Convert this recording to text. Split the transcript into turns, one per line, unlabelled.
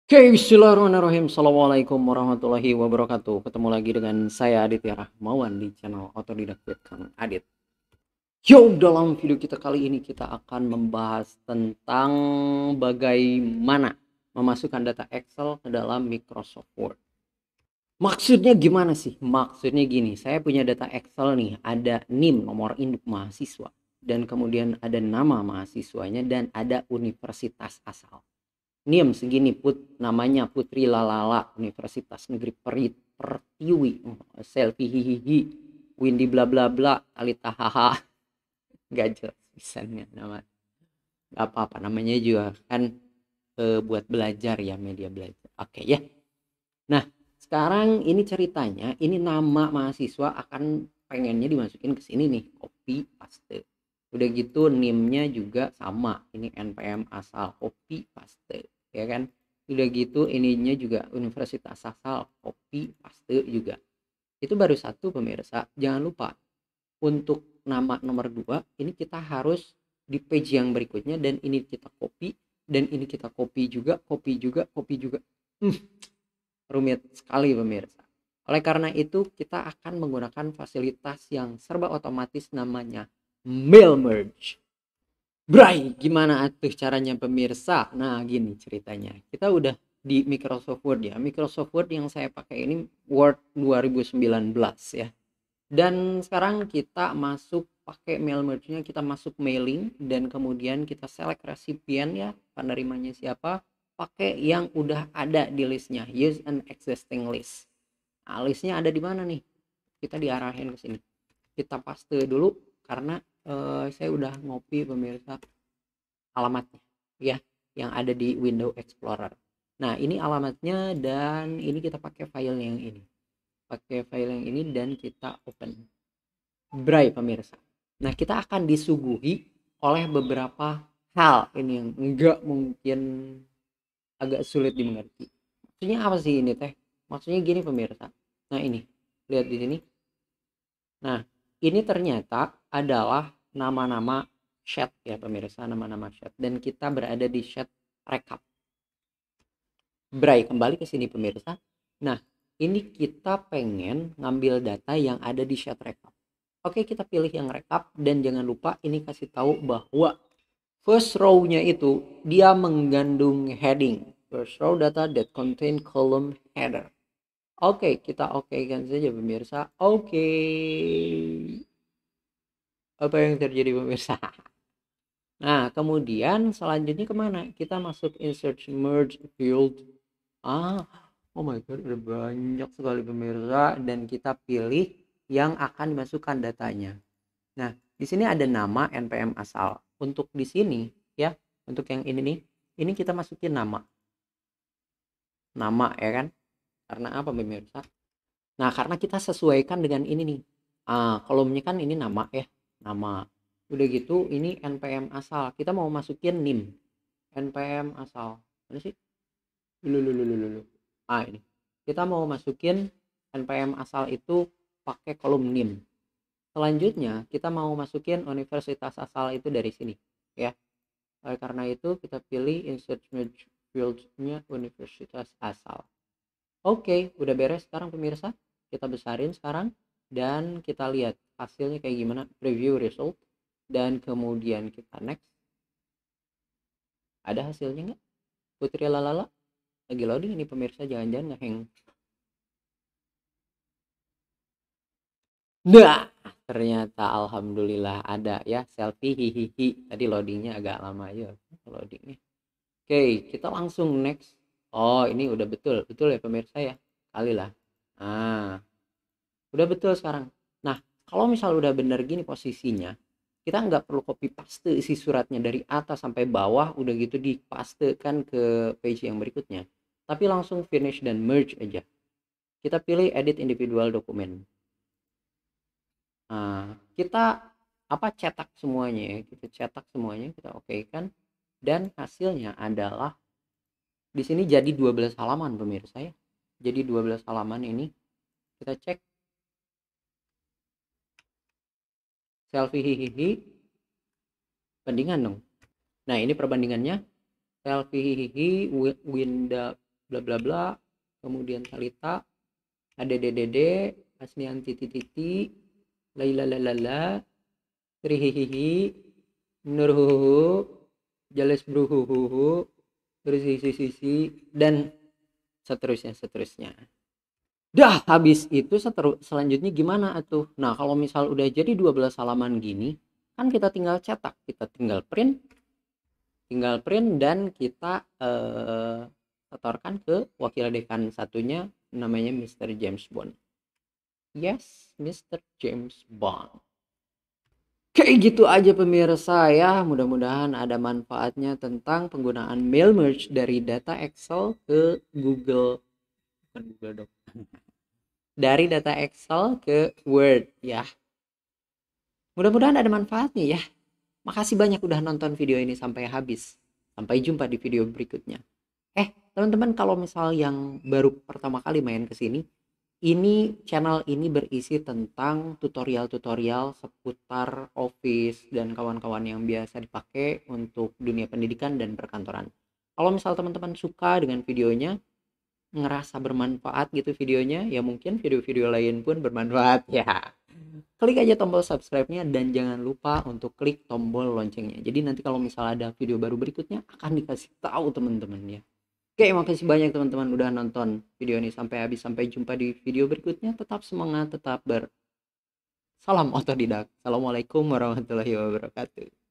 Oke, bismillahirrahmanirrahim. Assalamualaikum warahmatullahi wabarakatuh. Ketemu lagi dengan saya Aditya Rahmawan di channel Otodidak with Kang Adit. Yo, dalam video kita kali ini kita akan membahas tentang bagaimana memasukkan data Excel ke dalam Microsoft Word. Maksudnya gimana sih? Maksudnya gini, saya punya data Excel nih, ada NIM, nomor induk mahasiswa, dan kemudian ada nama mahasiswanya dan ada universitas asal. NIM segini namanya Putri Lalala Universitas Negeri Pertiwi, selfie hihihi, Windy bla bla bla, Alita haha. Gak jelas pisannya nama, gak apa-apa namanya juga kan, buat belajar ya, media belajar. Oke ya. Nah, sekarang ini ceritanya, ini nama mahasiswa akan pengennya dimasukin ke sini nih, copy paste. Udah gitu NIM-nya juga sama, ini NPM asal, copy paste, ya kan? Udah gitu ininya juga universitas asal, copy paste juga. Itu baru satu pemirsa. Jangan lupa untuk nama nomor 2 ini kita harus di page yang berikutnya, dan ini kita copy, dan ini kita copy juga, copy juga, copy juga. Rumit sekali pemirsa. Oleh karena itu kita akan menggunakan fasilitas yang serba otomatis namanya mail merge. Bray, gimana tuh caranya pemirsa? Nah gini ceritanya, kita udah di Microsoft Word ya. Microsoft Word yang saya pakai ini Word 2019 ya. Dan sekarang kita masuk pakai mail merge-nya, kita masuk mailing, dan kemudian kita select resipien ya, penerimanya siapa, pakai yang udah ada di listnya, use an existing list. Nah, listnya ada di mana nih? Kita diarahin ke sini. Kita paste dulu karena saya udah ngopi pemirsa alamatnya ya, yang ada di Windows Explorer. Nah, ini alamatnya, dan ini kita pakai file yang ini. Pakai file yang ini dan kita open. Bray pemirsa. Nah, kita akan disuguhi oleh beberapa hal ini yang enggak mungkin, agak sulit dimengerti. Maksudnya apa sih ini teh? Maksudnya gini pemirsa. Nah, ini. Lihat di sini. Nah, ini ternyata adalah nama-nama chat ya pemirsa, nama-nama chat, dan kita berada di chat rekap. Bray, kembali ke sini pemirsa. Nah, ini kita pengen ngambil data yang ada di chat rekap. Oke, kita pilih yang rekap, dan jangan lupa ini kasih tahu bahwa first row-nya itu dia mengandung heading. First row data that contain column header. Oke, kita oke kan saja pemirsa. Oke. Apa yang terjadi pemirsa? Nah, kemudian selanjutnya kemana? Kita masuk insert merge field. Ah, oh my god, ada banyak sekali pemirsa, dan kita pilih yang akan dimasukkan datanya. Nah, di sini ada nama NPM asal. Untuk di sini ya, untuk yang ini nih, ini kita masukin nama. Nama ya kan? Karena apa pemirsa? Nah, karena kita sesuaikan dengan ini nih. Kolomnya kan ini nama ya, nama. Udah gitu ini NPM asal. Kita mau masukin NIM. NPM asal. Mana sih? Lulu. Ini. Kita mau masukin NPM asal itu pakai kolom NIM. Selanjutnya kita mau masukin universitas asal itu dari sini ya. Oleh karena itu kita pilih insert merge field-nya universitas asal. Oke, udah beres sekarang pemirsa. Kita besarin sekarang dan kita lihat hasilnya kayak gimana, preview result, dan kemudian kita next. Ada hasilnya nggak? Putri Lalala lagi loading ini pemirsa, jangan-jangan ngeheng. Nah, ternyata alhamdulillah ada ya, selfie hihihi. Tadi loadingnya agak lama aja loadingnya. Oke, kita langsung next. Oh, ini udah betul ya pemirsa ya, kali lah. Nah, udah betul sekarang. Nah, kalau misal udah bener gini posisinya, kita nggak perlu copy paste isi suratnya dari atas sampai bawah, udah gitu dipastekan ke page yang berikutnya, tapi langsung finish dan merge aja. Kita pilih edit individual dokumen. Nah, kita cetak semuanya ya, kita cetak semuanya, kita oke kan, dan hasilnya adalah di sini jadi 12 halaman pemirsa ya. Jadi 12 halaman ini kita cek selfie hihihi, bandingan dong. Nah, ini perbandingannya selfie hihihi, Winda bla bla bla, kemudian Talita, ADDDD, Asnianti titi, Laila lalala, Trihihihi, Nurhuhu, Jales bruhuhuhu, terus sisi dan seterusnya. Dah habis itu selanjutnya gimana atuh? Nah, kalau misal udah jadi 12 halaman gini, kan kita tinggal cetak, kita tinggal print dan kita setorkan ke wakil dekan satunya namanya Mr. James Bond. Yes, Mr. James Bond. Kayak gitu aja pemirsa ya, mudah-mudahan ada manfaatnya tentang penggunaan mail merge dari data Excel ke Google, bukan Google Doc, dari data Excel ke Word ya. Mudah-mudahan ada manfaatnya ya. Makasih banyak udah nonton video ini sampai habis. Sampai jumpa di video berikutnya. Teman-teman, kalau misal yang baru pertama kali main ke sini, ini channel ini berisi tentang tutorial-tutorial seputar Office dan kawan-kawan yang biasa dipakai untuk dunia pendidikan dan perkantoran. Kalau misal teman-teman suka dengan videonya, ngerasa bermanfaat gitu videonya, ya mungkin video-video lain pun bermanfaat ya. Klik aja tombol subscribe-nya dan jangan lupa untuk klik tombol loncengnya. Jadi nanti kalau misalnya ada video baru berikutnya akan dikasih tahu teman-teman ya. Oke, makasih banyak teman-teman udah nonton video ini sampai habis. Sampai jumpa di video berikutnya. Tetap semangat, tetap salam otodidak. Assalamualaikum warahmatullahi wabarakatuh.